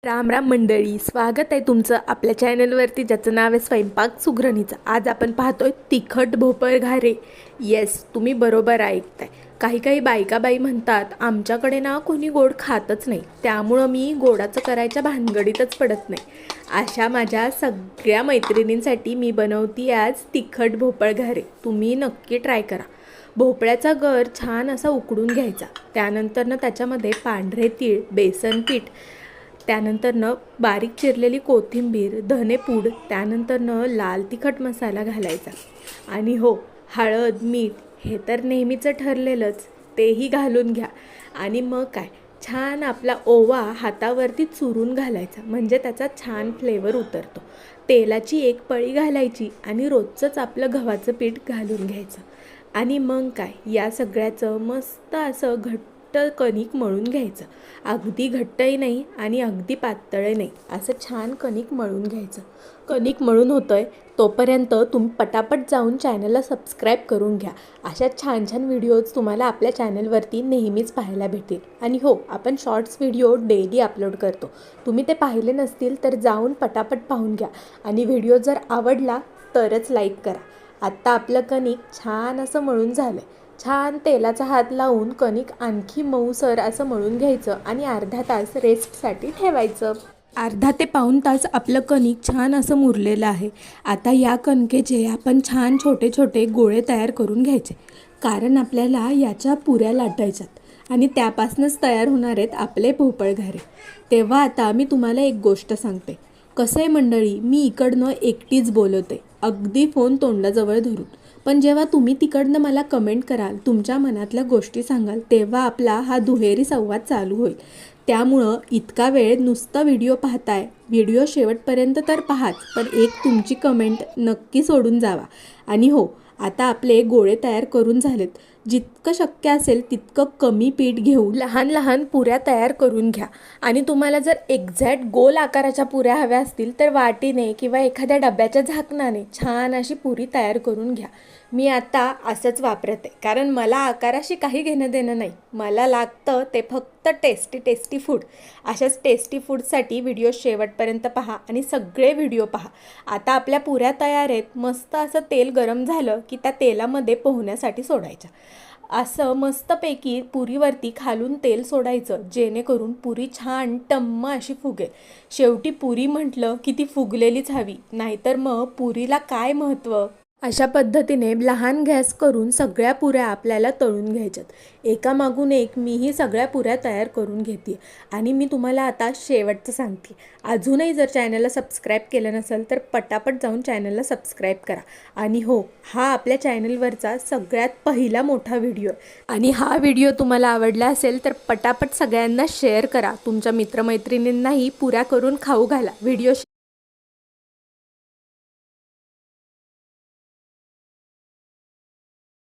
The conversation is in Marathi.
राम राम मंडळी, स्वागत आहे तुमचं आपल्या चॅनलवरती ज्याचं नाव आहे स्वयंपाक सुगरणीचा। आज आपण पाहतोय तिखट भोपळ घारे। येस, तुम्ही बरोबर ऐकताय। काही काही बाई म्हणतात आमच्याकडे ना कोणी गोड खातच नाही, त्यामुळं मी गोडाचं करायच्या भानगडीतच पडत नाही। अशा माझ्या सगळ्या मैत्रिणींसाठी मी बनवती आज तिखट भोपळ घारे। तुम्ही नक्की ट्राय करा। भोपळ्याचा गर छान असा उकडून घ्यायचा, त्यानंतर त्याच्यामध्ये पांढरे तीळ, बेसन पीठ, त्यानंतर बारीक चिरलेली कोथिंबीर, धनेपूड, त्यानंतर लाल तिखट मसाला घालायचा आणि हो, हळद, मीठ हे तर नेहमीचं ठरलेलंच, तेही घालून घ्या। आणि मग काय, छान आपला ओवा हातावरती चुरून घालायचा, म्हणजे त्याचा छान फ्लेवर उतरतो। तेलाची एक पळी घालायची आणि रोजचंच आपलं गव्हाचं पीठ घालून घ्यायचं आणि मग काय, या सगळ्याचं मस्त असं घट्ट कणिक मळून घ्यायचं। अगदी घट्टही नाही आणि अगदी पातळही नाही, असं छान कणिक मळून घ्यायचं। कणिक मळून होतंय तोपर्यंत तुम्ही पटापट जाऊन चॅनलला सबस्क्राईब करून घ्या। अशा छान छान व्हिडिओज तुम्हाला आपल्या चॅनलवरती नेहमीच पाहायला भेटेल। आणि हो, आपण शॉर्ट्स व्हिडिओ डेली अपलोड करतो, तुम्ही ते पाहिले नसतील तर जाऊन पटापट पाहून घ्या आणि व्हिडिओ जर आवडला तरच लाईक करा। आत्ता आपलं कणिक छान असं मळून झालं। छान तेलाचा हात लावून कणिक आणखी मऊसर असं मळून घ्यायचं आणि अर्धा तास रेस्टसाठी ठेवायचं। अर्धा ते पाऊण तास आपलं कणिक छान असं मुरलेलं आहे। आता या कणकेचे आपण छान छोटे छोटे गोळे तयार करून घ्यायचे, कारण आपल्याला याच्या पुऱ्या लाटायच्यात आणि त्यापासूनच तयार होणार आहेत आपले भोपळ घारे। तेव्हा आता मी तुम्हाला एक गोष्ट सांगते। कसं आहे मंडळी, मी इकडनं एकटीच बोलवते, अगदी फोन तोंडाजवळ धरून, पण जेव्हा तुम्ही तिकडनं मला कमेंट कराल, तुमच्या मनातल्या गोष्टी सांगाल, तेव्हा आपला हा दुहेरी संवाद चालू होईल। त्यामुळं इतका वेळ नुसता व्हिडिओ पाहताय, व्हिडिओ शेवटपर्यंत तर पाहाच, पण एक तुमची कमेंट नक्की सोडून जावा। आणि हो, आता आपले गोळे तयार करून झालेत। जितकं शक्य असेल तितकं कमी पीठ घेऊन लहान लहान पुऱ्या तयार करून घ्या। आणि तुम्हाला जर एक्झॅक्ट गोल आकाराच्या पुऱ्या हव्या असतील तर वाटीने किंवा एखाद्या डब्याच्या झाकणाने छान अशी पुरी तयार करून घ्या। मी आता असंच वापरते, कारण मला आकाराशी काही घेणं देणं नाही, मला लागतं ते फक्त टेस्टी फूड। अशाच टेस्टी फूडसाठी व्हिडिओ शेवटपर्यंत पहा आणि सगळे व्हिडिओ पहा। आता आपल्या पुऱ्या तयार आहेत। मस्त असं तेल गरम झालं की त्या तेलामध्ये पोहण्यासाठी सोडायच्या। असं मस्तपैकी पुरीवरती खालून तेल सोडायचं, जेणेकरून पुरी छान टम्म अशी फुगेल। शेवटी पुरी म्हटलं की ती फुगलेलीच हवी, नाहीतर मग पुरीला काय महत्त्व। अशा पद्धतीने लहान गॅस करून सगळ्या पुऱ्या आपल्याला तळून घ्यायच्यात। एकामागून एक मीही सगळ्या पुऱ्या तयार करून घेते आणि मी तुम्हाला आता शेवटचं सांगते। अजूनही जर चॅनलला सबस्क्राईब केलं नसेल तर पटापट जाऊन चॅनलला सबस्क्राईब करा। आणि हो, हा आपल्या चॅनलवरचा सगळ्यात पहिला मोठा व्हिडिओ आणि हा व्हिडिओ तुम्हाला आवडला असेल तर पटापट सगळ्यांना शेअर करा, तुमच्या मित्रमैत्रिणींनाही पुऱ्या करून खाऊ घाला। व्हिडिओ